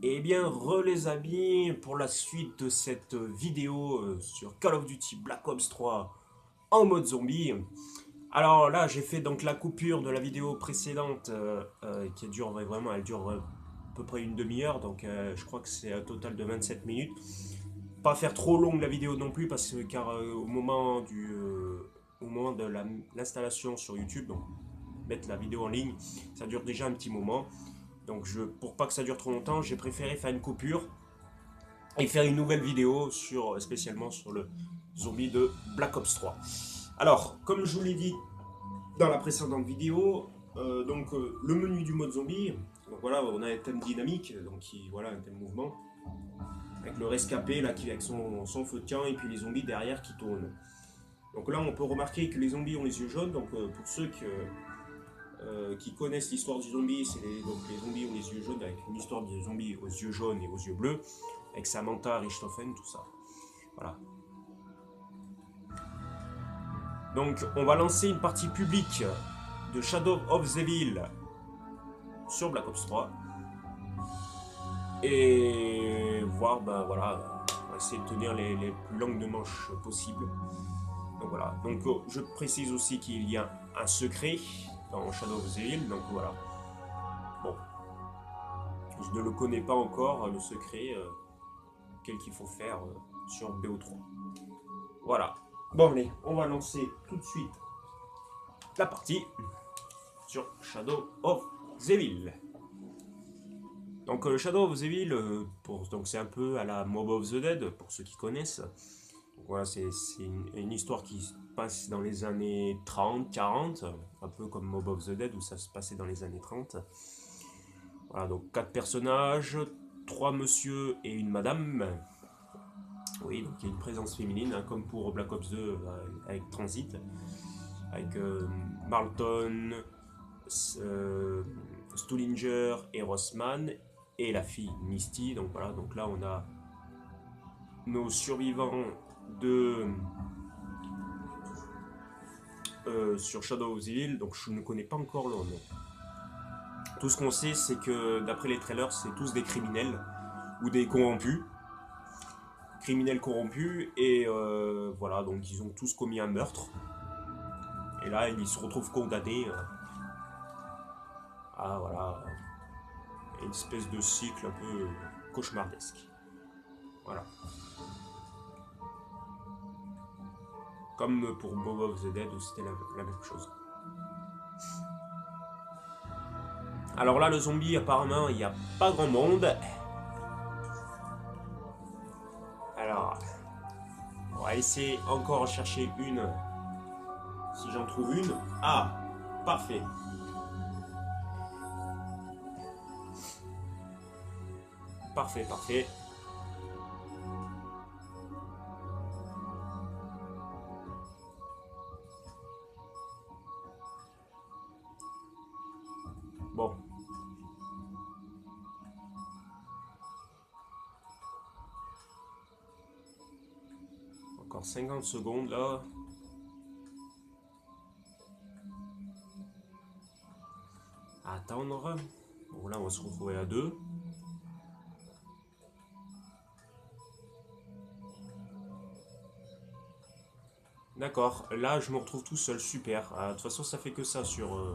Et bien, les amis, pour la suite de cette vidéo sur Call of Duty Black Ops 3 en mode zombie. Alors là, j'ai fait donc la coupure de la vidéo précédente qui dure vraiment, elle dure à peu près une demi-heure, donc je crois que c'est un total de 27 minutes. Pas faire trop longue la vidéo non plus, parce que car au moment de l'installation sur YouTube, donc mettre la vidéo en ligne, ça dure déjà un petit moment. Donc pour pas que ça dure trop longtemps, j'ai préféré faire une coupure et faire une nouvelle vidéo spécialement sur le zombie de Black Ops 3. Alors, comme je vous l'ai dit dans la précédente vidéo, le menu du mode zombie, donc voilà, on a un thème dynamique, voilà, un thème mouvement, avec le rescapé là, avec son feu de camp et puis les zombies derrière qui tournent. Donc là, on peut remarquer que les zombies ont les yeux jaunes, donc pour ceux qui connaissent l'histoire du zombie, donc les zombies ont les yeux jaunes, avec une histoire de zombies aux yeux jaunes et aux yeux bleus, avec Samantha, Richthofen, tout ça. Voilà. Donc on va lancer une partie publique de Shadow of the Ville sur Black Ops 3 et voir, ben voilà, on va essayer de tenir les plus longues de manches possibles. Donc voilà, donc je précise aussi qu'il y a un secret dans Shadow of the Ville, donc voilà. Bon, je ne le connais pas encore, le secret quel qu'il faut faire sur BO3. Voilà. Bon allez, on va lancer tout de suite la partie sur Shadow of the Ville. Donc Shadow of the Ville, donc c'est un peu à la Mob of the Dead pour ceux qui connaissent. Donc, voilà, c'est une histoire qui se passe dans les années 30, 40, un peu comme Mob of the Dead où ça se passait dans les années 30. Voilà, donc 4 personnages, 3 monsieur et une madame. Oui, donc il y a une présence féminine, hein, comme pour Black Ops 2 avec Transit, avec Marlton, Stullinger et Rossman, et la fille Misty. Donc voilà, donc là on a nos survivants de sur Shadow of the Hill, donc je ne connais pas encore leur nom. Tout ce qu'on sait, c'est que d'après les trailers, c'est tous des criminels ou des corrompus. Criminels corrompus, et voilà, donc ils ont tous commis un meurtre. Et là, ils se retrouvent condamnés à voilà, une espèce de cycle un peu cauchemardesque. Voilà. Comme pour Bob of the Dead où c'était la même chose. Alors là, le zombie, apparemment, il n'y a pas grand monde. Alors, on va essayer encore de chercher une. Si j'en trouve une. Ah, parfait. Parfait, parfait. Bon. Encore 50 secondes là. À attendre. Bon, là, on va se retrouver à deux. D'accord, là je me retrouve tout seul, super. De toute façon, ça fait que ça sur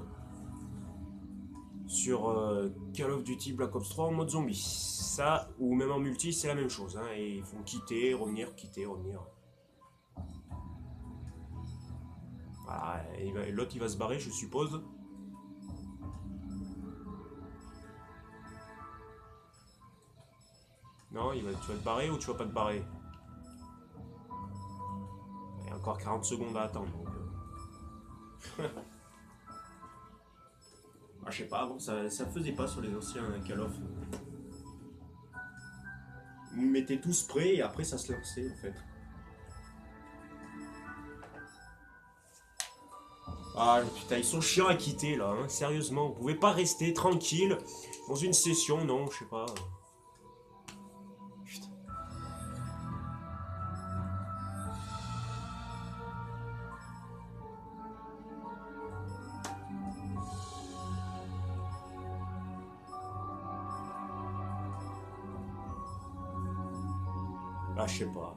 Call of Duty Black Ops 3 en mode zombie. Ça, ou même en multi, c'est la même chose. Hein, et ils font quitter, revenir, quitter, revenir. Voilà, l'autre il va se barrer, je suppose. Non, tu vas te barrer ou tu vas pas te barrer? Il y a encore 40 secondes à attendre. Donc, je sais pas, avant ça faisait pas sur les anciens Call of. Vous mettez tous prêts et après ça se lançait en fait. Ah putain, ils sont chiants à quitter là, hein, sérieusement. Vous pouvez pas rester tranquille dans une session, non, je sais pas. Putain. Ah, je sais pas.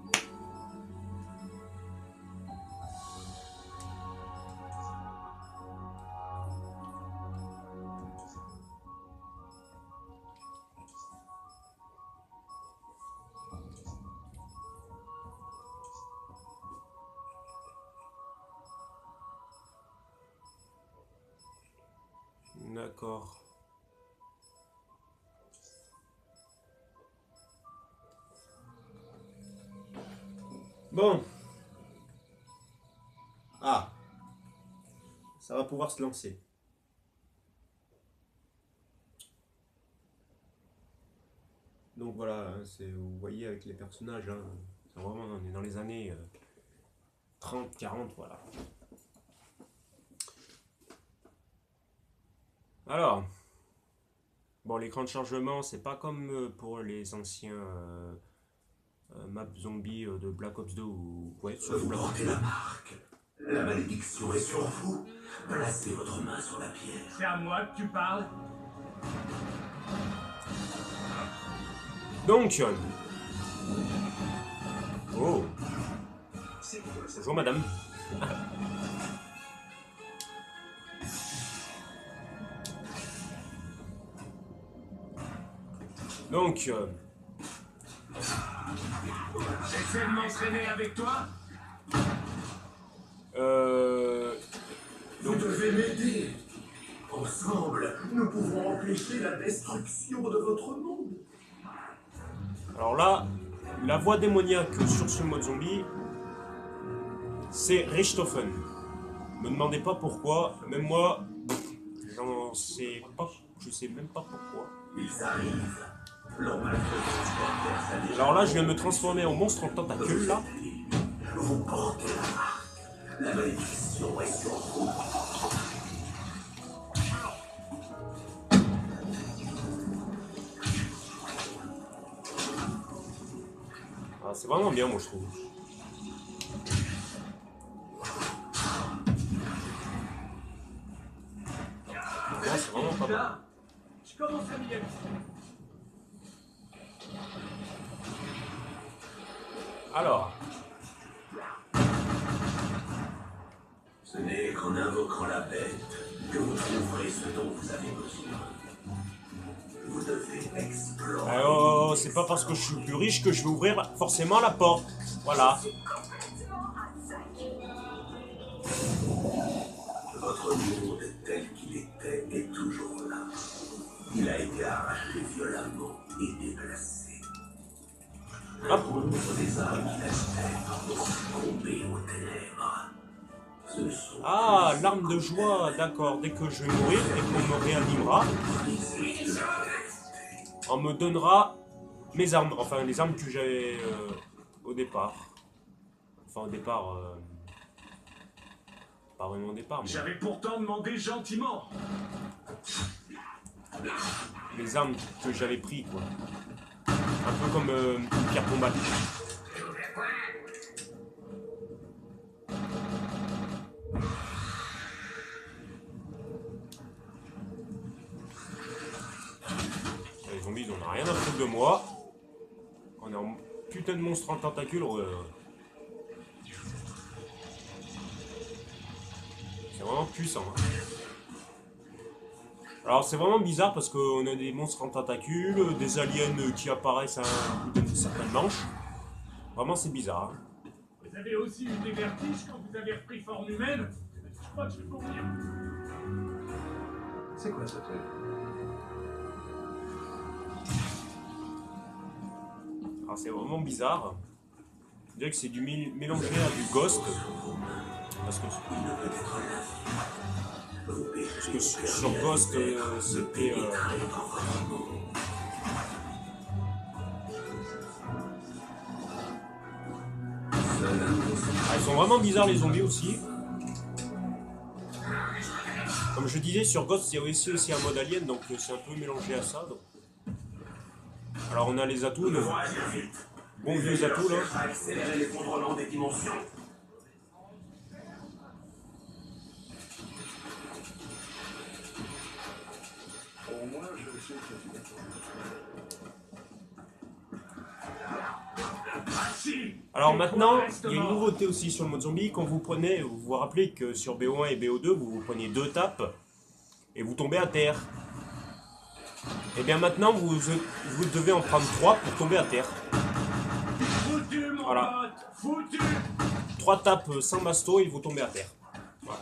D'accord. Bon. Ah. Ça va pouvoir se lancer. Donc voilà, hein, vous voyez avec les personnages, hein, vraiment, on est dans les années 30, 40, voilà. Alors, bon, l'écran de chargement, c'est pas comme pour les anciens maps zombies de Black Ops 2 ou ouais, sur Vous Black Ops portez 2. la marque. La malédiction est sur vous. Placez votre main sur la pierre. C'est à moi que tu parles? Donc, oh, bonjour madame. Donc, J'essaie de m'entraîner avec toi? Vous devez m'aider. Ensemble, nous pouvons empêcher la destruction de votre monde. alors là, la voix démoniaque sur ce mode zombie, c'est Richthofen. Me demandez pas pourquoi, même moi, j'en sais pas, je sais même pas pourquoi. Ils arrivent. Leur malfaisance perverse. Alors là, je viens de me transformer en monstre en tentacule, là. Vous portez la marque. La malédiction est sur vous. Ah, c'est vraiment bien, moi, je trouve. Là, c'est vraiment pas mal. Là, je commence à m'y habituer. Alors, Ce n'est qu'en invoquant la bête que vous trouverez ce dont vous avez besoin. Vous devez explorer. alors c'est pas parce que je suis plus riche que je vais ouvrir forcément la porte. Voilà. Votre monde tel qu'il était est toujours là. Il a été arraché violemment et déplacé. Hop. Les âmes qui l'espèrent ont succombé aux ténèbres. Ce sont Ah, l'arme de joie, d'accord. Dès que je vais mourir et qu'on me réanimera, on me donnera mes armes. Enfin, les armes que j'avais au départ. Enfin, au départ... pas vraiment au départ, mais... J'avais pourtant demandé gentiment. les armes que j'avais pris, quoi. Un peu comme une pierre tombale. Les zombies, ils n'ont rien à foutre de moi. On est en putain de monstre en tentacules. C'est vraiment puissant. Hein. Alors c'est vraiment bizarre parce qu'on a des monstres en tentacules, des aliens qui apparaissent à un bout d'une certaine manche. Vraiment c'est bizarre. Hein. Vous avez aussi eu des vertiges quand vous avez repris forme humaine? Je crois que je vais mourir. C'est quoi ce truc? Alors c'est vraiment bizarre. Je dirais que c'est du mélangé à du Ghost. Parce que sur Ghost, c'était... ils sont vraiment bizarres les zombies aussi. Comme je disais, sur Ghost, il y a aussi un mode alien, donc c'est un peu mélangé à ça. Donc. Alors on a les atouts, le bon vieux atouts là. Accélérer l'effondrement des dimensions. Au moins, je sais que tu Merci. Alors Et maintenant, toi, reste il y a une mort. nouveauté aussi sur le mode zombie. Quand vous prenez, vous vous rappelez que sur BO1 et BO2, vous preniez 2 tapes et vous tombez à terre. Et bien maintenant, vous devez en prendre 3 pour tomber à terre. Foutu, mon Voilà. pote. Foutu. 3 tapes sans masto et vous tombez à terre. Voilà.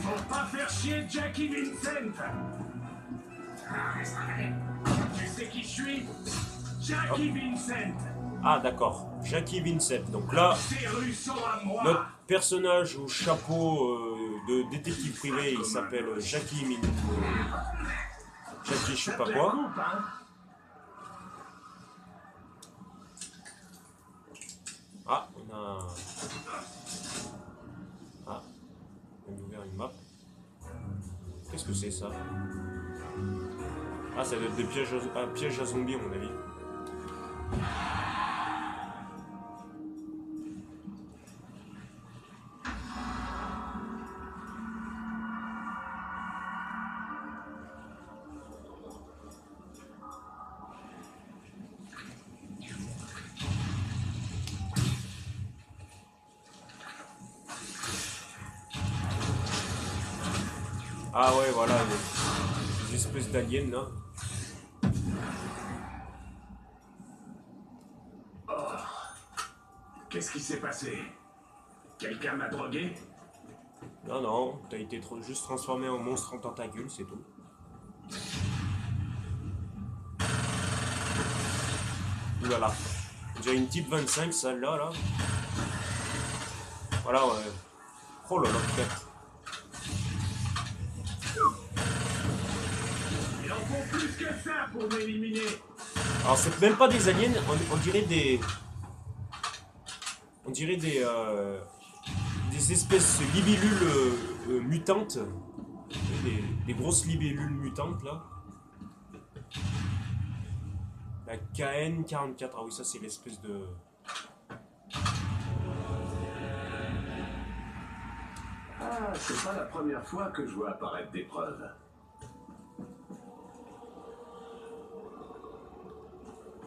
Faut pas faire chier Jackie Vincent. Tu sais qui je suis? Jackie Vincent. Ah d'accord, Jackie Vincent. Donc là, Ces rues sont à moi. notre personnage au chapeau de détective privé, il s'appelle Jackie Jackie je sais pas Ça te la quoi. coupe, hein? Ah, on a... Ah, on a ouvert une map. Qu'est-ce que c'est ça? Ah, ça doit être des pièges un piège à zombies à mon avis. Ah ouais, voilà, des espèces d'aliens là. Qu'est-ce qui s'est passé? Quelqu'un m'a drogué? Non, non, t'as été juste transformé en monstre en tentacule, c'est tout. Oulala. J'ai une type 25, celle-là, là. Voilà, ouais. Oh là là, putain. Il en faut plus que ça pour m'éliminer. Alors, c'est même pas des aliens, on dirait des... On dirait des espèces de libellules mutantes. Des grosses libellules mutantes, là. La KN44, ah oui, ça c'est l'espèce de... Ah, c'est pas la première fois que je vois apparaître des preuves.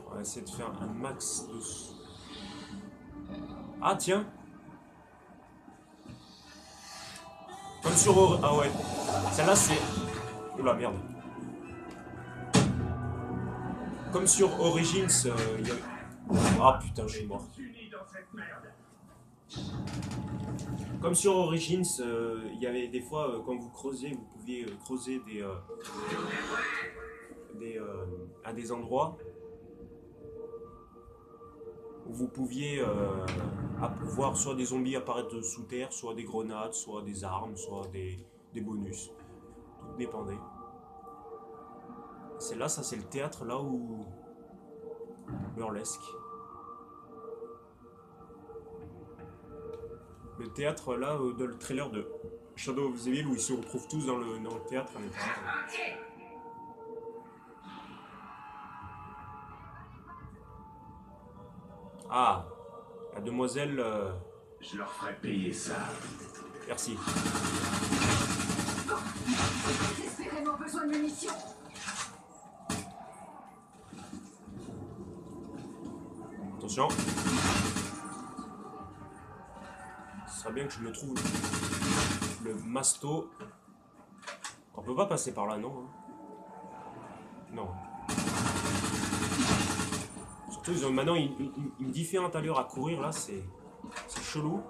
On va essayer de faire un max de... Ah tiens. Comme sur... Ah ouais. Celle-là c'est... Oula merde. Comme sur Origins, il y a... Ah putain, je suis mort. Unis dans cette merde. Comme sur Origins, il y avait des fois, quand vous creusiez, vous pouviez creuser à des endroits où vous pouviez voir soit des zombies apparaître sous terre, soit des grenades, soit des armes, soit des bonus. Tout dépendait. C'est là, ça c'est le théâtre là où... Burlesque. Le théâtre là, dans le trailer de Shadow of the Evil, où ils se retrouvent tous dans le théâtre à l'intérieur. Ah, la demoiselle... Je leur ferai payer ça. Merci. J'ai désespérément besoin de munitions. Attention. Ce serait bien que je me trouve le masto. On peut pas passer par là, non hein? Non. Surtout, ils ont, maintenant, une différente allure à courir, là, c'est chelou.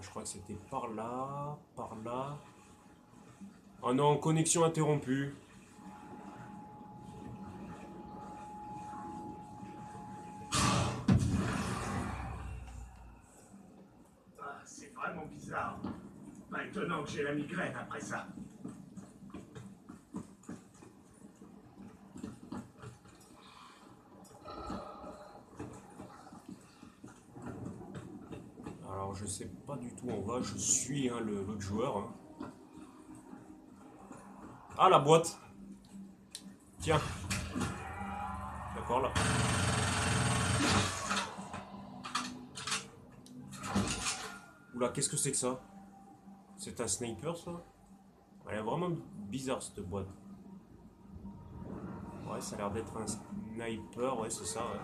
Je crois que c'était par là, par là. Oh non, connexion interrompue. j'ai la migraine après ça. Alors je sais pas du tout où on va, je suis hein, l'autre joueur. Hein. Ah la boîte. Tiens. D'accord là. Oula, qu'est-ce que c'est que ça? C'est un sniper ça? Elle est vraiment bizarre cette boîte. Ouais, ça a l'air d'être un sniper, ouais c'est ça. Ouais.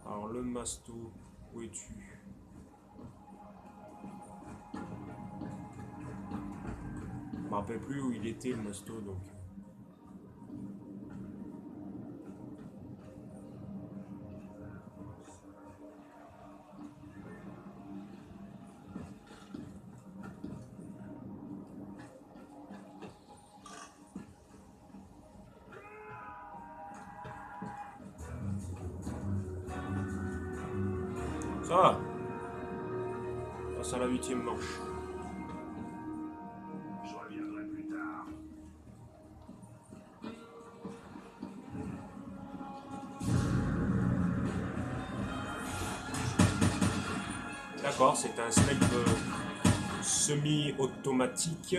Alors le masto, où es-tu? Je me rappelle plus où il était le masto donc. Ça va. Passe à la 8e manche. Je reviendrai plus tard. D'accord, c'est un snipe semi-automatique.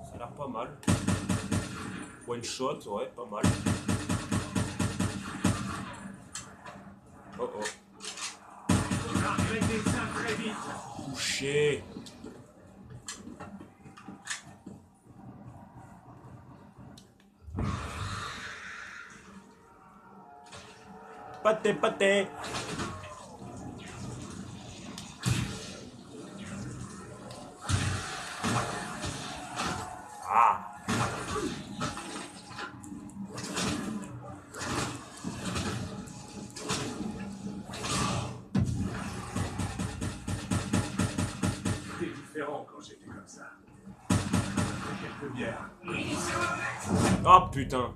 Ça a l'air pas mal. One shot, ouais, pas mal. Oh oh. On va regretter ça très vite. Touché. Pâté, pâté. Ah. C'était différent quand j'étais comme ça. Quelques bières. Ah putain.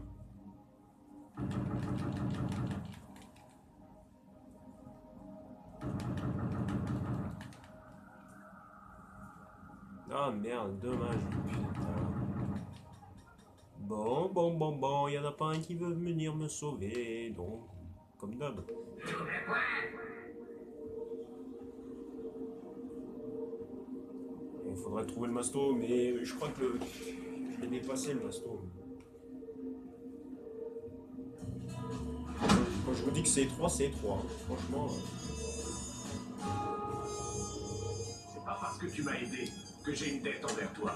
Ah merde, dommage. Putain. Bon, il y en a pas un qui veut venir me sauver, donc, comme d'hab. Il faudrait trouver le masto, mais je crois que je l'ai dépassé le masto. Quand je vous dis que c'est étroit, c'est étroit. Franchement. C'est pas parce que tu m'as aidé que j'ai une dette envers toi.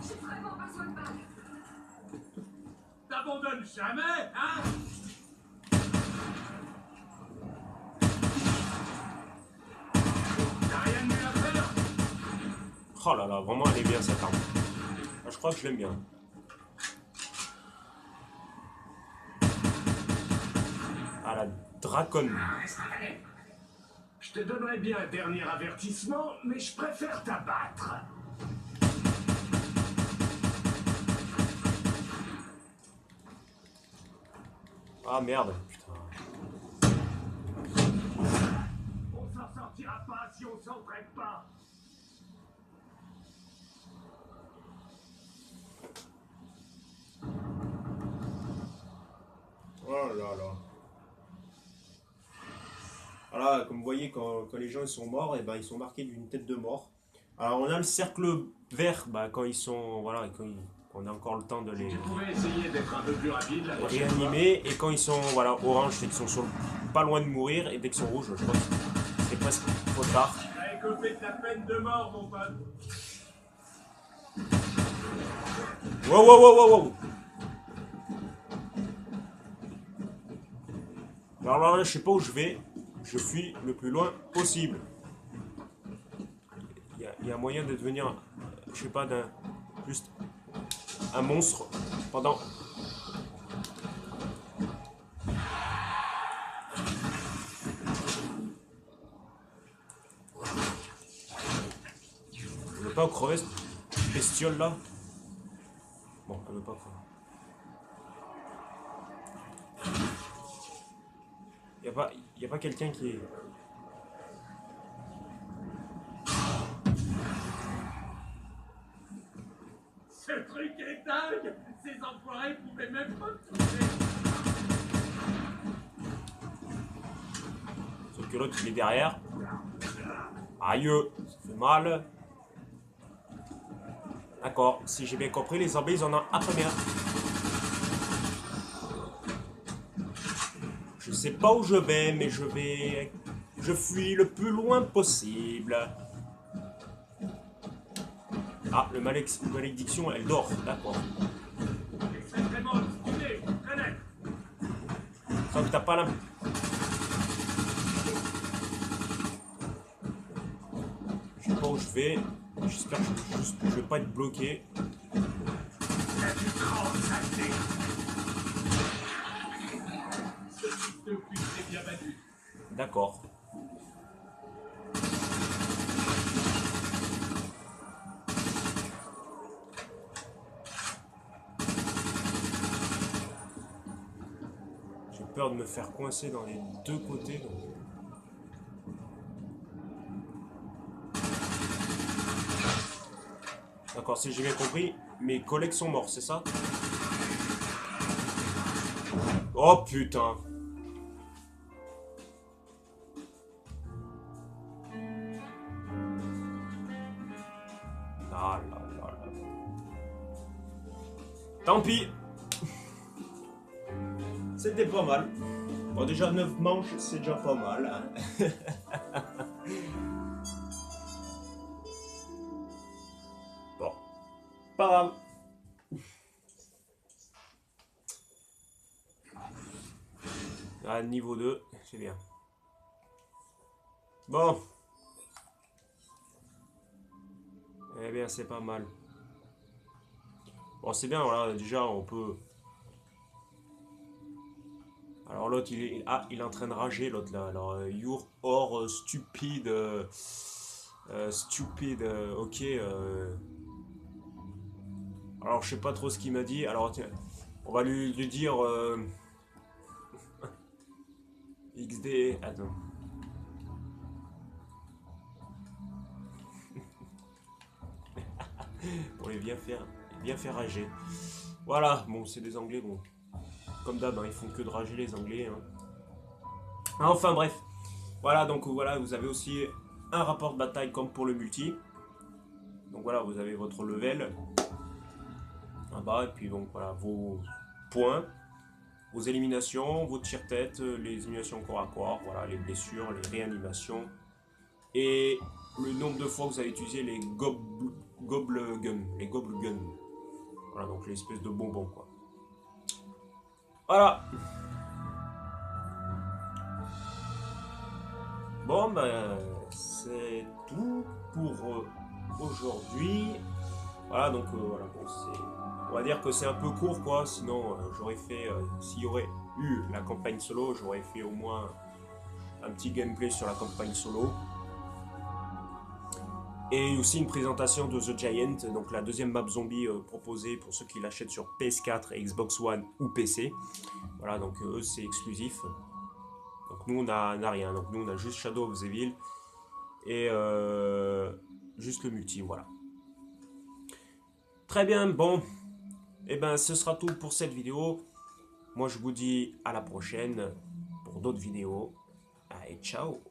J'ai vraiment besoin de balles. T'abandonnes jamais, hein? T'as rien de mieux à faire? Oh là là, vraiment elle est bien cette arme. Ah, je crois que je l'aime bien. Ah la draconne. Je te donnerais bien un dernier avertissement, mais je préfère t'abattre. Ah merde, putain. On s'en sortira pas si on s'entraide pas. Oh là là. Voilà, comme vous voyez, quand les gens ils sont morts, et ben, ils sont marqués d'une tête de mort. Alors on a le cercle vert, bah, quand ils sont. Voilà, on a encore le temps de les Tu pouvais essayer d'être un peu plus rapide la prochaine fois. réanimer. Et quand ils sont voilà, orange, c'est qu'ils sont pas loin de mourir. Et dès qu'ils sont rouges, je crois que c'est presque trop tard. T'as écopé de ta peine de mort, mon pote. Wow. Alors là, je sais pas où je vais. Je fuis le plus loin possible. Il y a moyen de devenir, je sais pas, juste un monstre pendant pas où crever cette bestiole là. Bon, elle veut pas crever. Y a pas quelqu'un qui est... Ce truc est dingue. Ces enfoirés pouvaient même pas me toucher. Sauf que l'autre il est derrière. Aïe, ça fait mal. D'accord, si j'ai bien compris, les zombies ils en ont un première. Je sais pas où je vais, mais je fuis le plus loin possible. Ah, le malédiction, elle dort, d'accord. Extrêmement stylé, très net. Sauf que t'as pas la... Je sais pas où je vais. J'espère que je vais pas être bloqué. La plus grande saleté. Ce fils de pute s'est bien battu. D'accord. J'ai peur de me faire coincer dans les deux côtés. Donc... D'accord, si j'ai bien compris, mes collègues sont morts, c'est ça? Oh putain! Ah là là là. Tant pis! C'était pas mal. Bon, déjà 9 manches, c'est déjà pas mal. Hein. Bon. Pas grave. Ah, niveau 2, c'est bien. Bon. Eh bien, c'est pas mal. Bon, c'est bien, voilà, déjà, on peut... Alors, l'autre, il est en train de rager, l'autre, là. Alors, you're or stupid... stupid, ok. Alors, je sais pas trop ce qu'il m'a dit. Alors, tiens, on va lui dire... XD... Attends. Pour les bien faire rager. Voilà, bon, c'est des Anglais, bon. Comme d'hab, hein, ils font que de rager les Anglais. Hein. Enfin, bref. Voilà, donc voilà, vous avez aussi un rapport de bataille comme pour le multi. Donc voilà, vous avez votre level. En bas, et puis donc voilà, vos points, vos éliminations, vos tire-tête, les éliminations corps à corps, voilà, les blessures, les réanimations. Et le nombre de fois que vous avez utilisé les gobble guns. Les gobble guns. Voilà, donc l'espèce de bonbons, quoi. Voilà. Bon, ben, c'est tout pour aujourd'hui. Voilà, donc voilà, bon, on va dire que c'est un peu court, quoi. Sinon, j'aurais fait, s'il y aurait eu la campagne solo, j'aurais fait au moins un petit gameplay sur la campagne solo. Et aussi une présentation de The Giant, donc la deuxième map zombie proposée pour ceux qui l'achètent sur PS4, Xbox One ou PC. Voilà, donc eux c'est exclusif. Donc nous on n'a rien, donc nous on a juste Shadow of the Evil et juste le multi, voilà. Très bien, bon, et ben ce sera tout pour cette vidéo. Moi je vous dis à la prochaine pour d'autres vidéos. Allez, ciao!